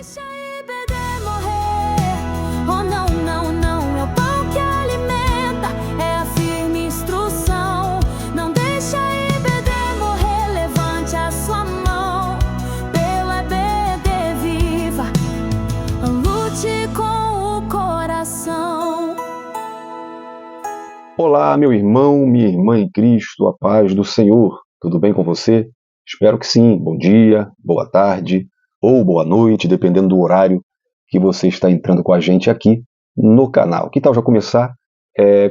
Deixa a EBD morrer. Oh, não, não, não. É o pão que alimenta, é a firme instrução. Não deixa a EBD morrer. Levante a sua mão pelo EBD viva. Lute com o coração. Olá, meu irmão, minha irmã em Cristo, a paz do Senhor. Tudo bem com você? Espero que sim. Bom dia, boa tarde ou boa noite, dependendo do horário que você está entrando com a gente aqui no canal. Que tal já começar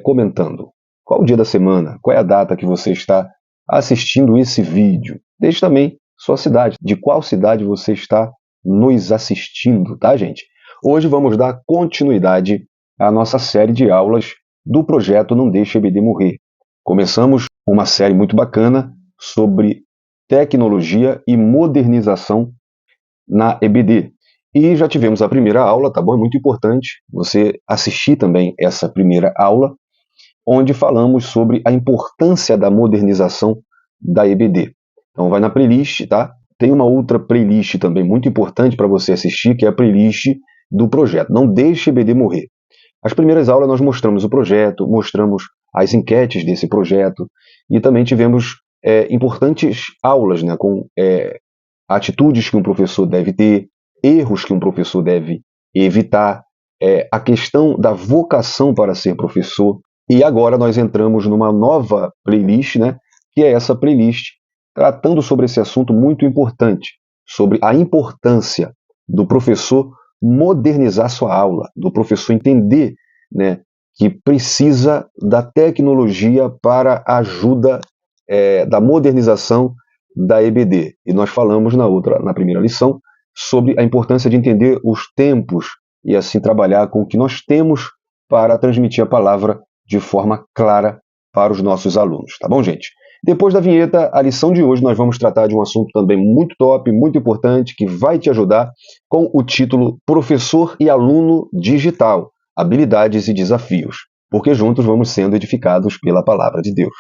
comentando? Qual o dia da semana? Qual é a data que você está assistindo esse vídeo? Deixe também sua cidade. De qual cidade você está nos assistindo, tá, gente? Hoje vamos dar continuidade à nossa série de aulas do projeto Não Deixe a EBD Morrer. Começamos uma série muito bacana sobre tecnologia e modernização na EBD. E já tivemos a primeira aula, tá bom? É muito importante você assistir também essa primeira aula, onde falamos sobre a importância da modernização da EBD. Então vai na playlist, tá? Tem uma outra playlist também muito importante para você assistir, que é a playlist do projeto Não Deixe a EBD Morrer. As primeiras aulas nós mostramos o projeto, mostramos as enquetes desse projeto e também tivemos importantes aulas, né, com atitudes que um professor deve ter, erros que um professor deve evitar, a questão da vocação para ser professor. E agora nós entramos numa nova playlist, né, que é essa playlist tratando sobre esse assunto muito importante, sobre a importância do professor modernizar sua aula, do professor entender, né, que precisa da tecnologia para a ajuda da modernização da EBD. E nós falamos na primeira lição sobre a importância de entender os tempos e assim trabalhar com o que nós temos para transmitir a palavra de forma clara para os nossos alunos. Tá bom, gente? Depois da vinheta, a lição de hoje nós vamos tratar de um assunto também muito top, muito importante, que vai te ajudar com o título Professor e Aluno Digital, Habilidades e Desafios, porque juntos vamos sendo edificados pela Palavra de Deus.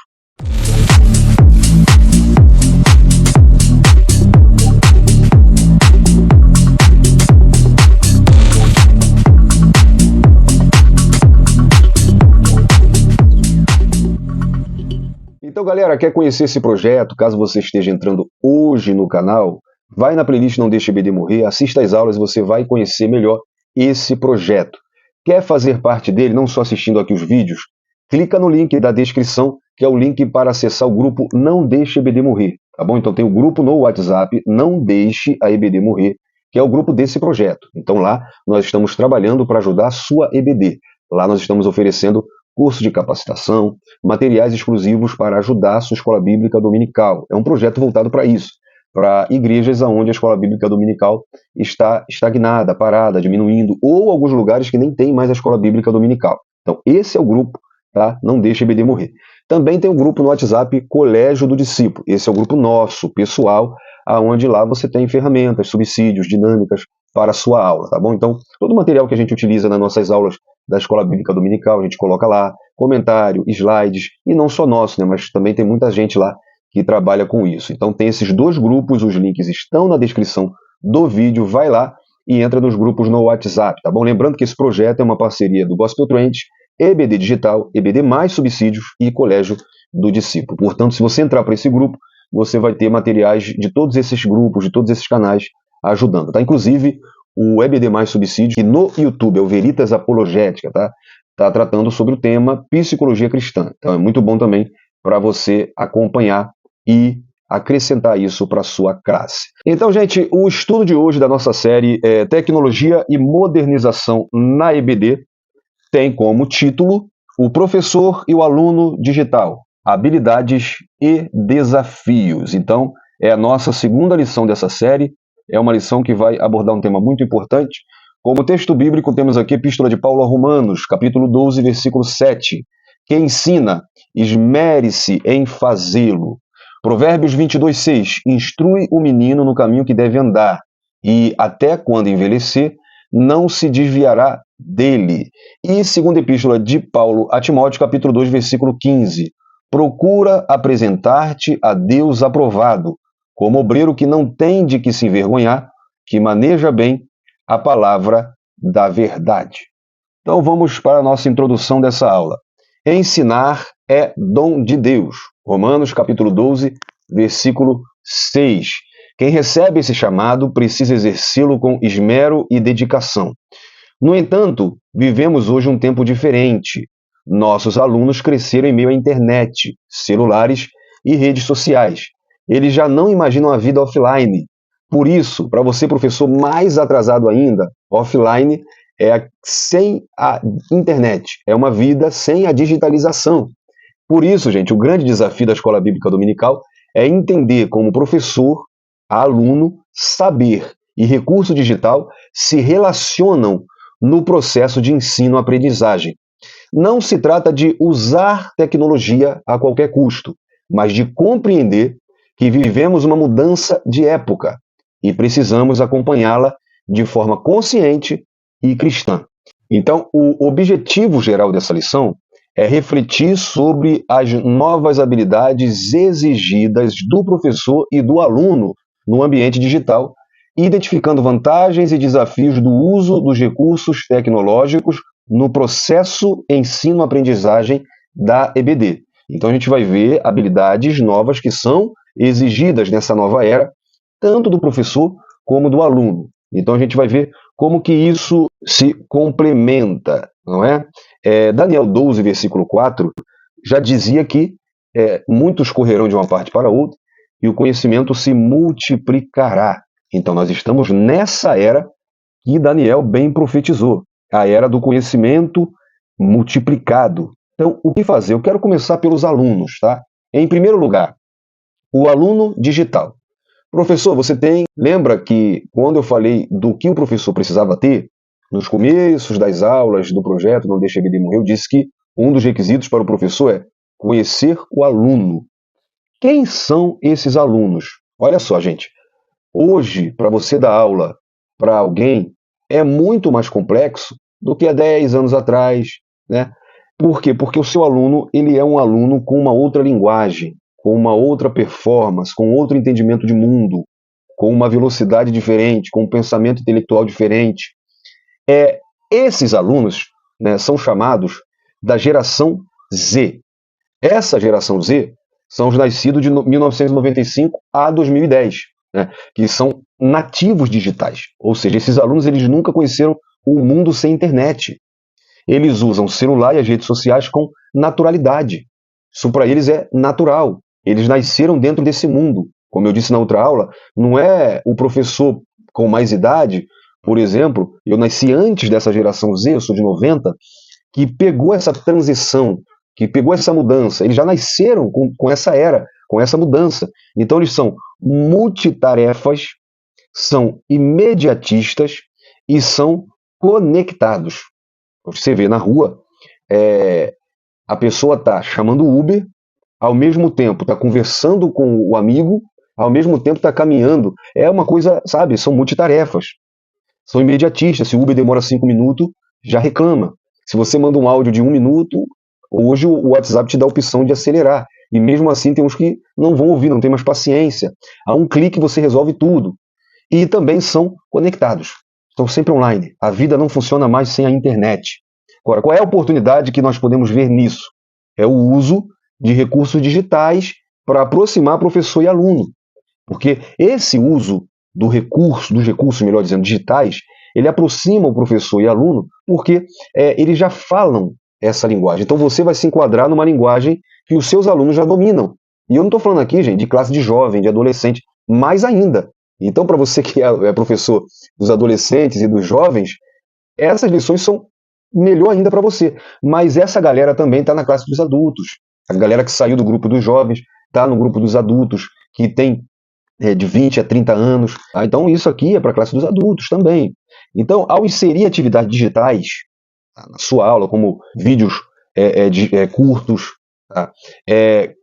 Então, galera, quer conhecer esse projeto? Caso você esteja entrando hoje no canal, vai na playlist Não Deixe a EBD Morrer, assista às aulas e você vai conhecer melhor esse projeto. Quer fazer parte dele, não só assistindo aqui os vídeos? Clica no link da descrição, que é o link para acessar o grupo Não Deixe a EBD Morrer, tá bom? Então tem o grupo no WhatsApp, Não Deixe a EBD Morrer, que é o grupo desse projeto. Então lá nós estamos trabalhando para ajudar a sua EBD. Lá nós estamos oferecendo curso de capacitação, materiais exclusivos para ajudar a sua escola bíblica dominical. É um projeto voltado para isso, para igrejas onde a escola bíblica dominical está estagnada, parada, diminuindo, ou alguns lugares que nem tem mais a escola bíblica dominical. Então, esse é o grupo, tá? Não Deixe a EBD Morrer. Também tem um grupo no WhatsApp, Colégio do Discípulo. Esse é o grupo nosso, pessoal, onde lá você tem ferramentas, subsídios, dinâmicas para a sua aula, tá bom? Então, todo o material que a gente utiliza nas nossas aulas da Escola Bíblica Dominical, a gente coloca lá, comentário, slides, e não só nosso, né, mas também tem muita gente lá que trabalha com isso. Então tem esses dois grupos, os links estão na descrição do vídeo, vai lá e entra nos grupos no WhatsApp, tá bom? Lembrando que esse projeto é uma parceria do Gospel Trends, EBD Digital, EBD mais subsídios e Colégio do Discípulo. Portanto, se você entrar para esse grupo, você vai ter materiais de todos esses grupos, de todos esses canais ajudando, tá? Inclusive, o EBD mais subsídio, que no YouTube é o Veritas Apologética, tá? Tá tratando sobre o tema psicologia cristã. Então é muito bom também para você acompanhar e acrescentar isso para a sua classe. Então, gente, o estudo de hoje da nossa série é Tecnologia e Modernização na EBD tem como título O Professor e o Aluno Digital, Habilidades e Desafios. Então, é a nossa segunda lição dessa série. É uma lição que vai abordar um tema muito importante. Como texto bíblico, temos aqui a Epístola de Paulo a Romanos, capítulo 12, versículo 7, que ensina, esmere-se em fazê-lo. Provérbios 22, 6, instrui o menino no caminho que deve andar, e até quando envelhecer, não se desviará dele. E segunda Epístola de Paulo a Timóteo, capítulo 2, versículo 15, procura apresentar-te a Deus aprovado, como obreiro que não tem de que se envergonhar, que maneja bem a palavra da verdade. Então vamos para a nossa introdução dessa aula. Ensinar é dom de Deus. Romanos capítulo 12, versículo 6. Quem recebe esse chamado precisa exercê-lo com esmero e dedicação. No entanto, vivemos hoje um tempo diferente. Nossos alunos cresceram em meio à internet, celulares e redes sociais. Eles já não imaginam a vida offline. Por isso, para você, professor, mais atrasado ainda, offline é sem a internet, é uma vida sem a digitalização. Por isso, gente, o grande desafio da Escola Bíblica Dominical é entender como professor, aluno, saber e recurso digital se relacionam no processo de ensino-aprendizagem. Não se trata de usar tecnologia a qualquer custo, mas de compreender que vivemos uma mudança de época e precisamos acompanhá-la de forma consciente e cristã. Então, o objetivo geral dessa lição é refletir sobre as novas habilidades exigidas do professor e do aluno no ambiente digital, identificando vantagens e desafios do uso dos recursos tecnológicos no processo ensino-aprendizagem da EBD. Então a gente vai ver habilidades novas que são exigidas nessa nova era, tanto do professor como do aluno. Então a gente vai ver como que isso se complementa, não é? Daniel 12, versículo 4, já dizia que muitos correrão de uma parte para outra e o conhecimento se multiplicará. Então nós estamos nessa era que Daniel bem profetizou, a era do conhecimento multiplicado. Então, o que fazer? Eu quero começar pelos alunos, tá? Em primeiro lugar, o aluno digital. Professor, lembra que quando eu falei do que o professor precisava ter, nos começos das aulas do projeto Não Deixe a EBD Morrer, eu disse que um dos requisitos para o professor é conhecer o aluno. Quem são esses alunos? Olha só, gente. Hoje, para você dar aula para alguém, é muito mais complexo do que há 10 anos atrás, né? Por quê? Porque o seu aluno, ele é um aluno com uma outra linguagem, com uma outra performance, com outro entendimento de mundo, com uma velocidade diferente, com um pensamento intelectual diferente. Esses alunos, né, são chamados da geração Z. Essa geração Z são os nascidos de 1995 a 2010, né, que são nativos digitais. Ou seja, esses alunos eles nunca conheceram o mundo sem internet. Eles usam o celular e as redes sociais com naturalidade. Isso para eles é natural. Eles nasceram dentro desse mundo. Como eu disse na outra aula, não é o professor com mais idade, por exemplo, eu nasci antes dessa geração Z, eu sou de 90, que pegou essa transição, que pegou essa mudança. Eles já nasceram com essa era, com essa mudança. Então eles são multitarefas, são imediatistas e são conectados. Você vê na rua, a pessoa está chamando o Uber, ao mesmo tempo está conversando com o amigo, ao mesmo tempo está caminhando. É uma coisa, sabe, são multitarefas. São imediatistas. Se o Uber demora 5 minutos, já reclama. Se você manda um áudio de 1 minuto, hoje o WhatsApp te dá a opção de acelerar. E mesmo assim tem uns que não vão ouvir, não tem mais paciência. A um clique você resolve tudo. E também são conectados. Estão sempre online. A vida não funciona mais sem a internet. Agora, qual é a oportunidade que nós podemos ver nisso? É o uso de recursos digitais para aproximar professor e aluno. Porque esse uso dos recursos, melhor dizendo, digitais, ele aproxima o professor e aluno porque eles já falam essa linguagem. Então você vai se enquadrar numa linguagem que os seus alunos já dominam. E eu não estou falando aqui, gente, de classe de jovem, de adolescente, mais ainda. Então, para você que é professor dos adolescentes e dos jovens, essas lições são melhor ainda para você. Mas essa galera também está na classe dos adultos. A galera que saiu do grupo dos jovens está no grupo dos adultos, que tem de 20 a 30 anos. Então, isso aqui é para a classe dos adultos também. Então, ao inserir atividades digitais na sua aula, como vídeos curtos, tá?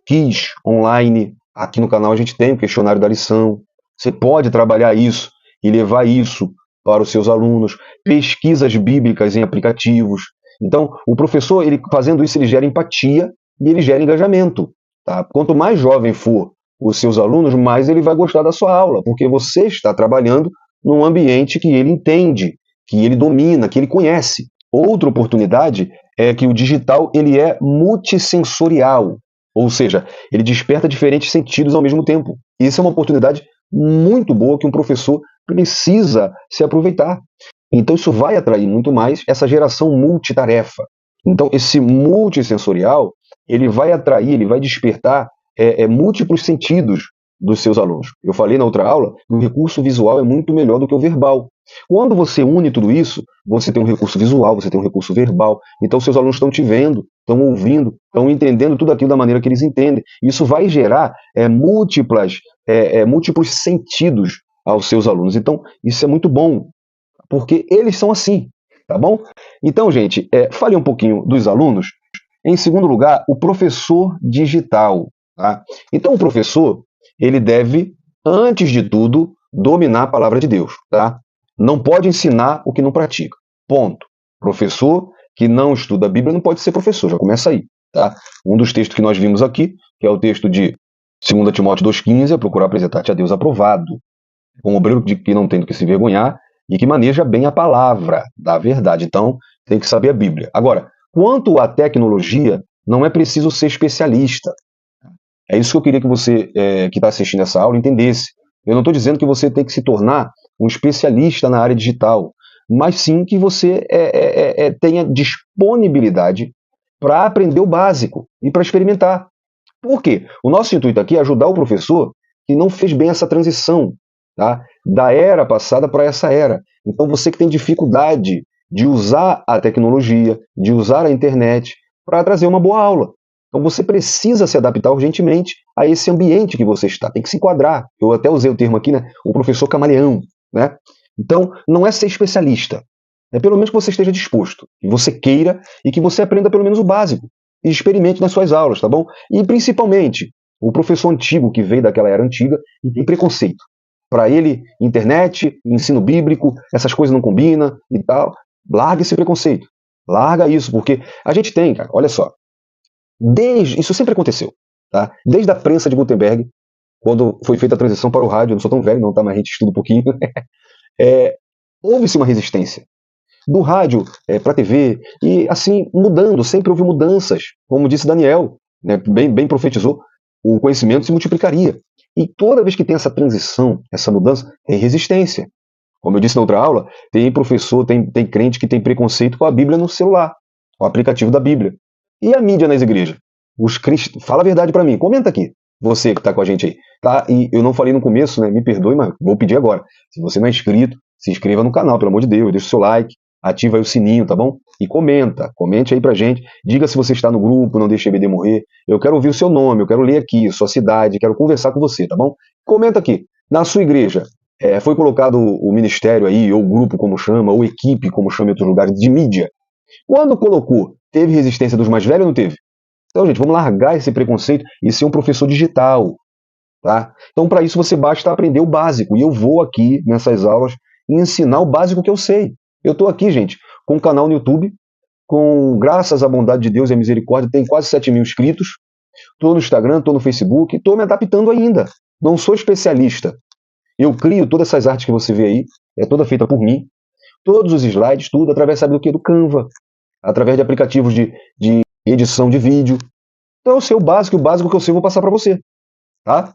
Quiz online, aqui no canal a gente tem o questionário da lição. Você pode trabalhar isso e levar isso para os seus alunos. Pesquisas bíblicas em aplicativos. Então, o professor, ele fazendo isso, ele gera empatia e ele gera engajamento. Tá? Quanto mais jovem for os seus alunos, mais ele vai gostar da sua aula, porque você está trabalhando num ambiente que ele entende, que ele domina, que ele conhece. Outra oportunidade é que o digital ele é multissensorial, ou seja, ele desperta diferentes sentidos ao mesmo tempo. Isso é uma oportunidade muito boa que um professor precisa se aproveitar. Então isso vai atrair muito mais essa geração multitarefa. Então esse multissensorial, ele vai atrair, ele vai despertar múltiplos sentidos dos seus alunos. Eu falei na outra aula que o recurso visual é muito melhor do que o verbal. Quando você une tudo isso, você tem um recurso visual, você tem um recurso verbal, então seus alunos estão te vendo, estão ouvindo, estão entendendo tudo aquilo da maneira que eles entendem. Isso vai gerar múltiplos sentidos aos seus alunos. Então, isso é muito bom, porque eles são assim, tá bom? Então, gente, fale um pouquinho dos alunos. Em segundo lugar, o professor digital. Tá? Então, o professor, ele deve, antes de tudo, dominar a palavra de Deus. Tá? Não pode ensinar o que não pratica. Ponto. Professor que não estuda a Bíblia não pode ser professor, já começa aí. Tá? Um dos textos que nós vimos aqui, que é o texto de 2 Timóteo 2,15, é procurar apresentar-te a Deus aprovado, um obreiro que não tem do que se envergonhar e que maneja bem a palavra da verdade. Então, tem que saber a Bíblia. Agora, quanto à tecnologia, não é preciso ser especialista. É isso que eu queria que você, que está assistindo essa aula, entendesse. Eu não estou dizendo que você tem que se tornar um especialista na área digital, mas sim que você tenha disponibilidade para aprender o básico e para experimentar. Por quê? O nosso intuito aqui é ajudar o professor que não fez bem essa transição, tá? Da era passada para essa era. Então você que tem dificuldade de usar a tecnologia, de usar a internet para trazer uma boa aula. Então você precisa se adaptar urgentemente a esse ambiente que você está, tem que se enquadrar. Eu até usei o termo aqui, né? O professor camaleão, né? Então não é ser especialista, é pelo menos que você esteja disposto, que você queira e que você aprenda pelo menos o básico e experimente nas suas aulas, tá bom? E principalmente, o professor antigo que veio daquela era antiga e tem preconceito. Para ele, internet, ensino bíblico, essas coisas não combinam e tal. Larga esse preconceito. Larga isso, porque a gente tem, cara, olha só. Isso sempre aconteceu, tá? Desde a prensa de Gutenberg, quando foi feita a transição para o rádio, eu não sou tão velho, não, tá? Mas a gente estuda um pouquinho. Houve-se uma resistência. Do rádio para a TV, e assim, mudando, sempre houve mudanças. Como disse Daniel, né, bem profetizou, o conhecimento se multiplicaria. E toda vez que tem essa transição, essa mudança, tem resistência. Como eu disse na outra aula, tem professor, tem crente que tem preconceito com a Bíblia no celular, o aplicativo da Bíblia. E a mídia nas igrejas? Os cristãos, fala a verdade para mim, comenta aqui, você que está com a gente aí. Tá? E eu não falei no começo, né, me perdoe, mas vou pedir agora. Se você não é inscrito, se inscreva no canal, pelo amor de Deus, deixa o seu like, ativa aí o sininho, tá bom? E comente aí pra gente, diga se você está no grupo, não deixe EBD morrer. Eu quero ouvir o seu nome, eu quero ler aqui, sua cidade, quero conversar com você, tá bom? Comenta aqui, na sua igreja, foi colocado o ministério aí, ou grupo como chama, ou equipe como chama em outros lugares, de mídia. Quando colocou, teve resistência dos mais velhos ou não teve? Então, gente, vamos largar esse preconceito e ser um professor digital, tá? Então, para isso você basta aprender o básico, e eu vou aqui, nessas aulas, ensinar o básico que eu sei. Eu estou aqui, gente, com um canal no YouTube, graças à bondade de Deus e à misericórdia, tem quase 7 mil inscritos. Estou no Instagram, estou no Facebook, estou me adaptando ainda. Não sou especialista. Eu crio todas essas artes que você vê aí, é toda feita por mim. Todos os slides, tudo, através, sabe do quê? Do Canva. Através de aplicativos de edição de vídeo. Então eu sei o básico que eu sei eu vou passar para você. Tá?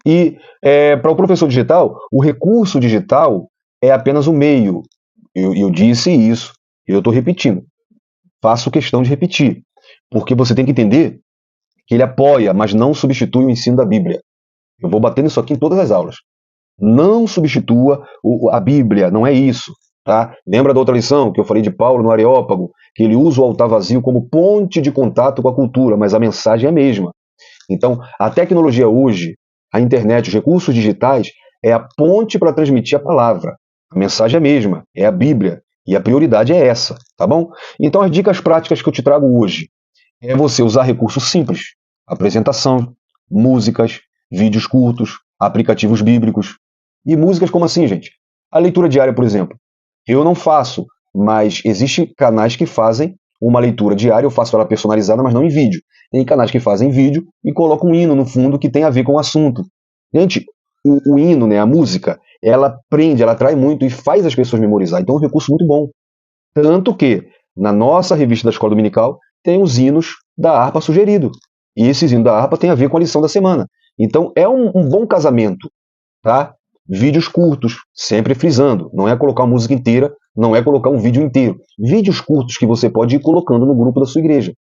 E para o professor digital, o recurso digital é apenas um meio. Eu disse isso, e eu estou repetindo. Faço questão de repetir, porque você tem que entender que ele apoia, mas não substitui o ensino da Bíblia. Eu vou bater nisso aqui em todas as aulas. Não substitua a Bíblia, não é isso. Tá? Lembra da outra lição que eu falei de Paulo no Areópago, que ele usa o altar vazio como ponte de contato com a cultura, mas a mensagem é a mesma. Então, a tecnologia hoje, a internet, os recursos digitais, é a ponte para transmitir a palavra. A mensagem é a mesma, é a Bíblia, e a prioridade é essa, tá bom? Então as dicas práticas que eu te trago hoje é você usar recursos simples, apresentação, músicas, vídeos curtos, aplicativos bíblicos. E músicas como assim, gente? A leitura diária, por exemplo. Eu não faço, mas existem canais que fazem uma leitura diária, eu faço ela personalizada, mas não em vídeo. Tem canais que fazem vídeo e colocam um hino no fundo que tem a ver com o assunto. Gente, o hino, né, a música, ela prende, ela atrai muito e faz as pessoas memorizar. Então é um recurso muito bom. Tanto que, na nossa revista da Escola Dominical, tem os hinos da harpa sugerido. E esses hinos da harpa têm a ver com a lição da semana. Então é um bom casamento, tá? Vídeos curtos, sempre frisando. Não é colocar uma música inteira, não é colocar um vídeo inteiro. Vídeos curtos que você pode ir colocando no grupo da sua igreja.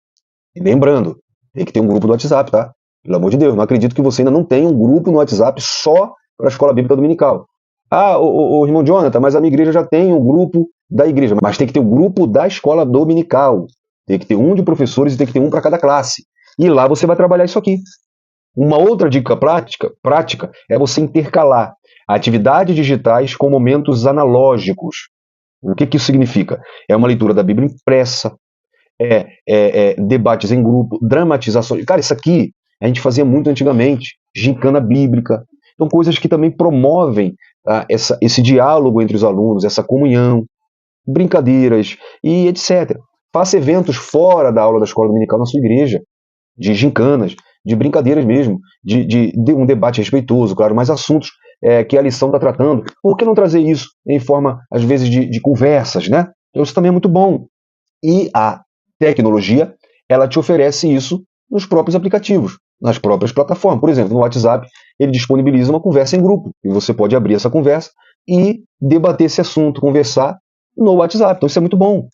E lembrando, tem que ter um grupo do WhatsApp, tá? Pelo amor de Deus, não acredito que você ainda não tenha um grupo no WhatsApp só para a Escola Bíblica Dominical. Ah, o irmão Jonathan, mas a minha igreja já tem um grupo da igreja. Mas tem que ter o grupo da Escola Dominical. Tem que ter um de professores e tem que ter um para cada classe. E lá você vai trabalhar isso aqui. Uma outra dica prática é você intercalar atividades digitais com momentos analógicos. O que isso significa? É uma leitura da Bíblia impressa, debates em grupo, dramatizações. Cara, isso aqui a gente fazia muito antigamente, gincana bíblica. Então, coisas que também promovem esse diálogo entre os alunos, essa comunhão, brincadeiras e etc. Faça eventos fora da aula da escola dominical na sua igreja, de gincanas, de brincadeiras mesmo, de um debate respeitoso, claro, mas assuntos que a lição está tratando. Por que não trazer isso em forma, às vezes, de conversas, né? Então, isso também é muito bom. E a tecnologia, ela te oferece isso nos próprios aplicativos, nas próprias plataformas. Por exemplo, no WhatsApp, ele disponibiliza uma conversa em grupo, e você pode abrir essa conversa e debater esse assunto, conversar no WhatsApp. Então, isso é muito bom.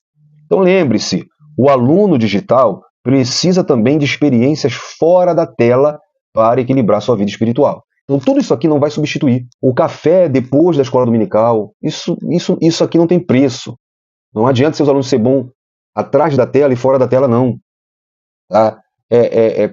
Então, lembre-se, o aluno digital precisa também de experiências fora da tela para equilibrar sua vida espiritual. Então, tudo isso aqui não vai substituir. O café depois da escola dominical, isso aqui não tem preço. Não adianta seus alunos ser bons atrás da tela e fora da tela, não. Tá?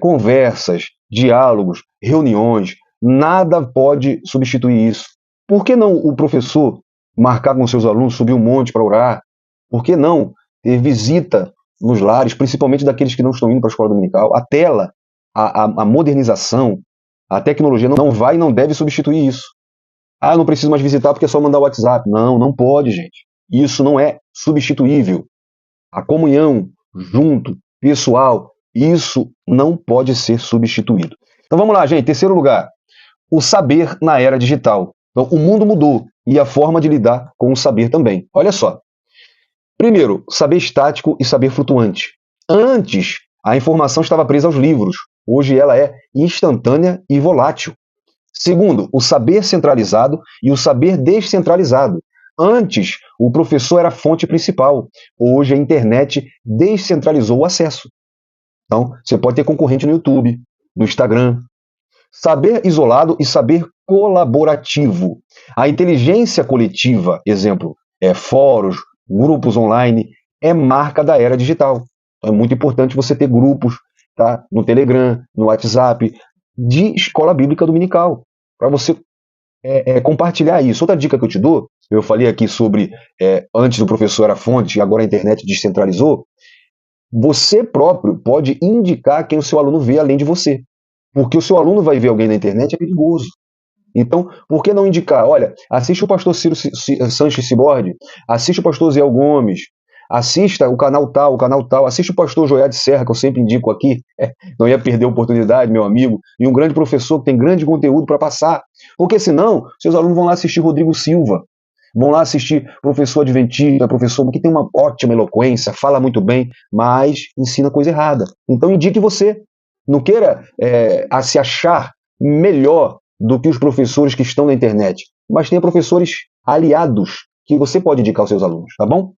Conversas, diálogos, reuniões, nada pode substituir isso. Por que não o professor marcar com seus alunos, subir um monte para orar? Por que não ter visita nos lares, principalmente daqueles que não estão indo para a escola dominical? A tela, a modernização, a tecnologia não vai e não deve substituir isso. Ah, não preciso mais visitar porque é só mandar o WhatsApp. Não, não pode, gente. Isso não é substituível. A comunhão junto, pessoal, isso não pode ser substituído. Então vamos lá, gente. Terceiro lugar, o saber na era digital. Então, o mundo mudou e a forma de lidar com o saber também. Olha só. Primeiro, saber estático e saber flutuante. Antes, a informação estava presa aos livros. Hoje ela é instantânea e volátil. Segundo, o saber centralizado e o saber descentralizado. Antes, o professor era a fonte principal. Hoje, a internet descentralizou o acesso. Então, você pode ter concorrente no YouTube, no Instagram. Saber isolado e saber colaborativo. A inteligência coletiva, exemplo, fóruns, grupos online, é marca da era digital. Então, é muito importante você ter grupos, tá? No Telegram, no WhatsApp, de escola bíblica dominical, para você compartilhar isso. Outra dica que eu te dou, eu falei aqui sobre antes o professor era a fonte e agora a internet descentralizou. Você próprio pode indicar quem o seu aluno vê além de você. Porque o seu aluno vai ver alguém na internet, é perigoso. Então, por que não indicar? Olha, assiste o pastor Ciro Sanches Cibordi, assiste o pastor Zé Gomes, assista o canal tal, assiste o pastor Joiade Serra, que eu sempre indico aqui, não ia perder a oportunidade, meu amigo, e um grande professor que tem grande conteúdo para passar. Porque senão, seus alunos vão lá assistir Rodrigo Silva, vão lá assistir professor adventista, professor que tem uma ótima eloquência, fala muito bem, mas ensina coisa errada. Então indique você. Não queira se achar melhor do que os professores que estão na internet, mas tenha professores aliados que você pode indicar aos seus alunos, tá bom?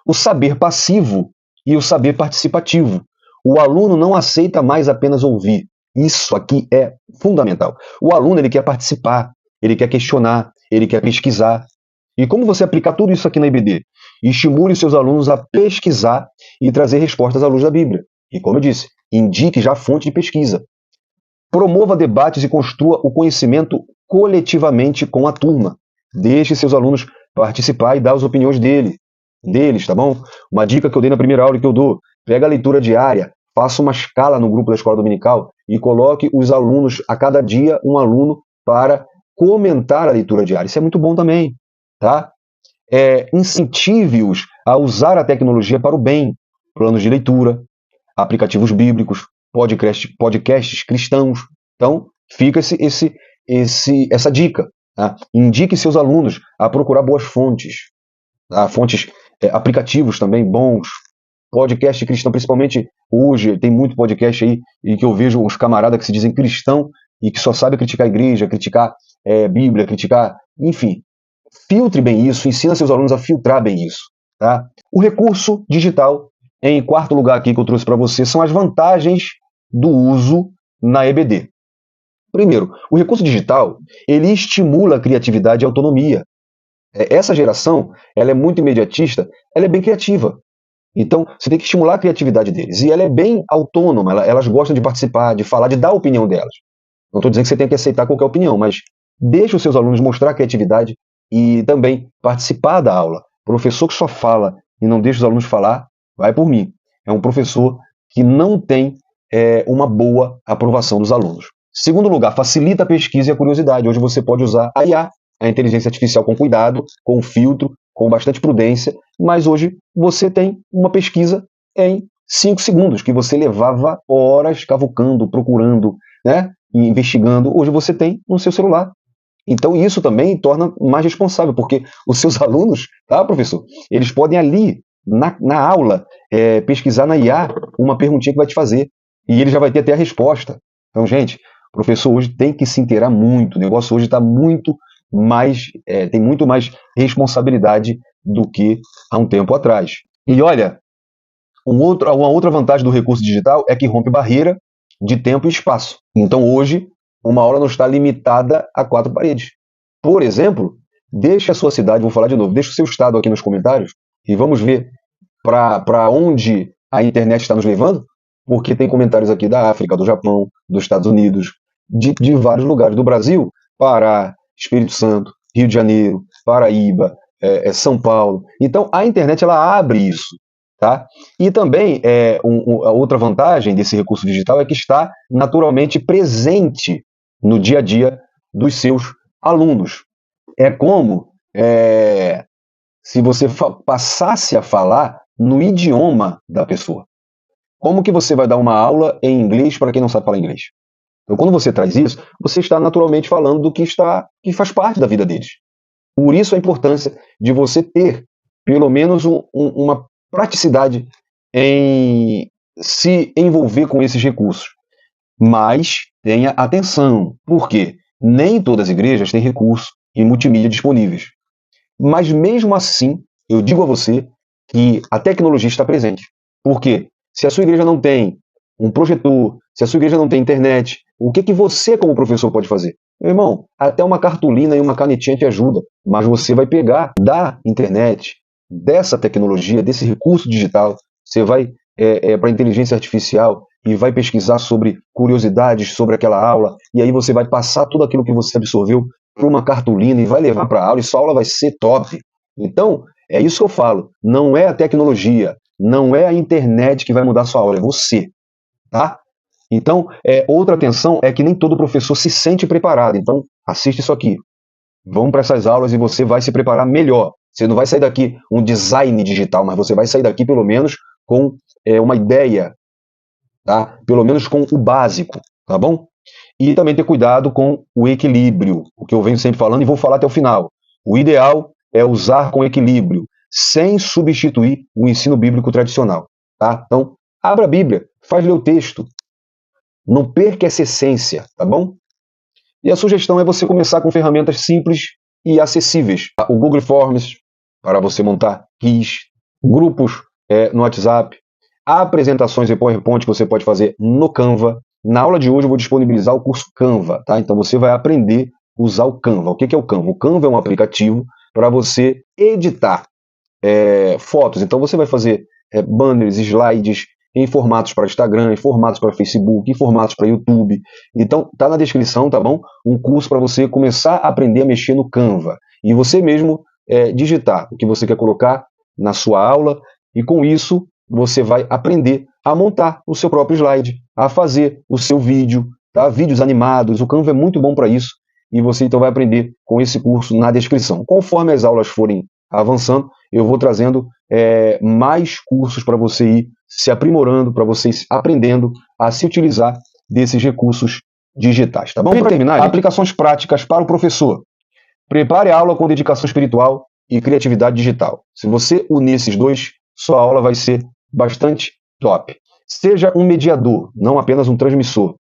O saber passivo e o saber participativo. O aluno não aceita mais apenas ouvir. Isso aqui é fundamental. O aluno ele quer participar, ele quer questionar, ele quer pesquisar. E como você aplicar tudo isso aqui na IBD? Estimule os seus alunos a pesquisar e trazer respostas à luz da Bíblia. E como eu disse, indique já a fonte de pesquisa. Promova debates e construa o conhecimento coletivamente com a turma. Deixe seus alunos participar e dar as opiniões deles, tá bom? Uma dica que eu dei na primeira aula que eu dou, pega a leitura diária, faça uma escala no grupo da escola dominical e coloque os alunos, a cada dia, um aluno para comentar a leitura diária. Isso é muito bom também, tá? Incentive-os a usar a tecnologia para o bem. Planos de leitura, aplicativos bíblicos, podcasts cristãos. Então, fica essa dica. Tá? Indique seus alunos a procurar boas fontes, tá? Fontes, aplicativos também bons, podcast cristão, principalmente hoje, tem muito podcast aí e que eu vejo uns camaradas que se dizem cristão e que só sabem criticar a igreja, criticar Bíblia, criticar, enfim. Filtre bem isso, ensina seus alunos a filtrar bem isso. Tá? O recurso digital, em quarto lugar aqui que eu trouxe para você, são as vantagens do uso na EBD. Primeiro, o recurso digital, ele estimula a criatividade e a autonomia. Essa geração, ela é muito imediatista, ela é bem criativa. Então, você tem que estimular a criatividade deles. E ela é bem autônoma, elas gostam de participar, de falar, de dar a opinião delas. Não estou dizendo que você tem que aceitar qualquer opinião, mas deixe os seus alunos mostrar criatividade e também participar da aula. Professor que só fala e não deixa os alunos falar, vai por mim. É um professor que não tem uma boa aprovação dos alunos. Segundo lugar, facilita a pesquisa e a curiosidade. Hoje você pode usar a IA, a inteligência artificial, com cuidado, com filtro, com bastante prudência, mas hoje você tem uma pesquisa em 5 segundos, que você levava horas cavucando, procurando, né, e investigando. Hoje você tem no seu celular. Então isso também torna mais responsável, porque os seus alunos, tá, professor? Eles podem ali, na aula, pesquisar na IA uma perguntinha que vai te fazer, e ele já vai ter até a resposta. Então, gente, o professor hoje tem que se inteirar muito, o negócio hoje está muito mais, tem muito mais responsabilidade do que há um tempo atrás. E olha, uma outra vantagem do recurso digital é que rompe barreira de tempo e espaço. Então hoje, uma aula não está limitada a 4 paredes. Por exemplo, deixe a sua cidade, vou falar de novo, deixe o seu estado aqui nos comentários e vamos ver para onde a internet está nos levando, porque tem comentários aqui da África, do Japão, dos Estados Unidos, de vários lugares do Brasil, Pará, Espírito Santo, Rio de Janeiro, Paraíba, São Paulo. Então a internet ela abre isso. Tá? E também a outra vantagem desse recurso digital é que está naturalmente presente no dia a dia dos seus alunos. É como se você passasse a falar no idioma da pessoa. Como que você vai dar uma aula em inglês para quem não sabe falar inglês? Então, quando você traz isso, você está naturalmente falando do que faz parte da vida deles. Por isso a importância de você ter pelo menos uma praticidade em se envolver com esses recursos. Mas tenha atenção, porque nem todas as igrejas têm recurso e multimídia disponíveis. Mas mesmo assim, eu digo a você que a tecnologia está presente. Porque se a sua igreja não tem um projetor, se a sua igreja não tem internet, o que você como professor pode fazer? Meu irmão, até uma cartolina e uma canetinha te ajuda, mas você vai pegar da internet, dessa tecnologia, desse recurso digital, você vai para a inteligência artificial e vai pesquisar sobre curiosidades sobre aquela aula, e aí você vai passar tudo aquilo que você absorveu para uma cartolina e vai levar para a aula, e sua aula vai ser top. Então, é isso que eu falo, não é a tecnologia, não é a internet que vai mudar a sua aula, é você, tá? Então, outra atenção é que nem todo professor se sente preparado, então assiste isso aqui. Vamos para essas aulas e você vai se preparar melhor. Você não vai sair daqui um design digital, mas você vai sair daqui pelo menos com uma ideia, tá? Pelo menos com o básico, tá bom? E também ter cuidado com o equilíbrio, o que eu venho sempre falando e vou falar até o final. O ideal é usar com equilíbrio, sem substituir o ensino bíblico tradicional, tá? Então, abra a Bíblia, faz ler o texto, não perca essa essência, tá bom? E a sugestão é você começar com ferramentas simples e acessíveis. O Google Forms, para você montar quiz, grupos no WhatsApp, apresentações em PowerPoint que você pode fazer no Canva. Na aula de hoje eu vou disponibilizar o curso Canva, tá? Então você vai aprender a usar o Canva. O que é o Canva? O Canva é um aplicativo para você editar fotos. Então você vai fazer banners, slides, em formatos para Instagram, em formatos para Facebook, em formatos para YouTube. Então, tá na descrição, tá bom? Um curso para você começar a aprender a mexer no Canva. E você mesmo digitar o que você quer colocar na sua aula. E com isso, você vai aprender a montar o seu próprio slide, a fazer o seu vídeo, tá? Vídeos animados. O Canva é muito bom para isso. E você então vai aprender com esse curso na descrição. Conforme as aulas forem avançando, eu vou trazendo mais cursos para você ir se aprimorando, para vocês aprendendo a se utilizar desses recursos digitais, tá bom? Para terminar, aplicações práticas para o professor. Prepare a aula com dedicação espiritual e criatividade digital. Se você unir esses dois, sua aula vai ser bastante top. Seja um mediador, não apenas um transmissor.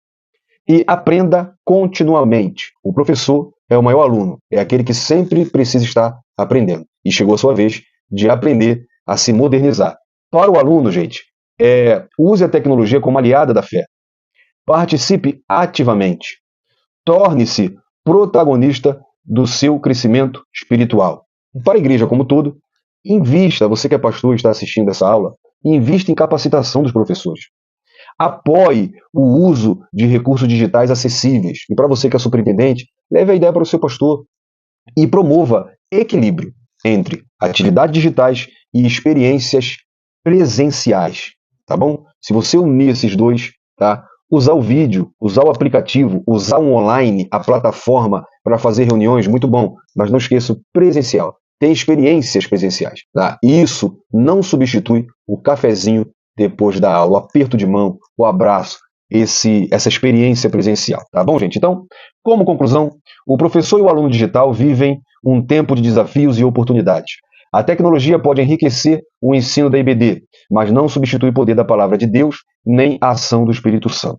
E aprenda continuamente. O professor é o maior aluno, é aquele que sempre precisa estar aprendendo. E chegou a sua vez de aprender a se modernizar. Para o aluno, gente, use a tecnologia como aliada da fé. Participe ativamente. Torne-se protagonista do seu crescimento espiritual. Para a igreja como todo, invista, você que é pastor e está assistindo essa aula, invista em capacitação dos professores. Apoie o uso de recursos digitais acessíveis. E para você que é superintendente, leve a ideia para o seu pastor e promova equilíbrio entre atividades digitais e experiências presenciais, tá bom? Se você unir esses dois, tá? Usar o vídeo, usar o aplicativo, usar o online, a plataforma para fazer reuniões, muito bom. Mas não esqueça o presencial. Tem experiências presenciais, tá? Isso não substitui o cafezinho depois da aula, o aperto de mão, o abraço, essa experiência presencial, tá bom, gente? Então, como conclusão, o professor e o aluno digital vivem um tempo de desafios e oportunidades. A tecnologia pode enriquecer o ensino da IBD, mas não substitui o poder da palavra de Deus, nem a ação do Espírito Santo.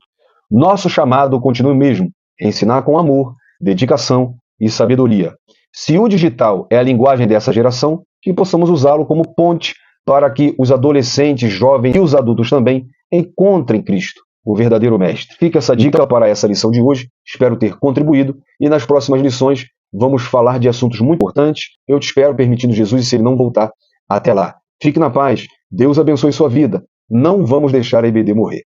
Nosso chamado continua o mesmo, ensinar com amor, dedicação e sabedoria. Se o digital é a linguagem dessa geração, que possamos usá-lo como ponte para que os adolescentes, jovens e os adultos também encontrem Cristo, o verdadeiro mestre. Fica essa dica para essa lição de hoje, espero ter contribuído e nas próximas lições vamos falar de assuntos muito importantes. Eu te espero, permitindo Jesus, e se ele não voltar, até lá. Fique na paz, Deus abençoe sua vida. Não vamos deixar a IBD morrer.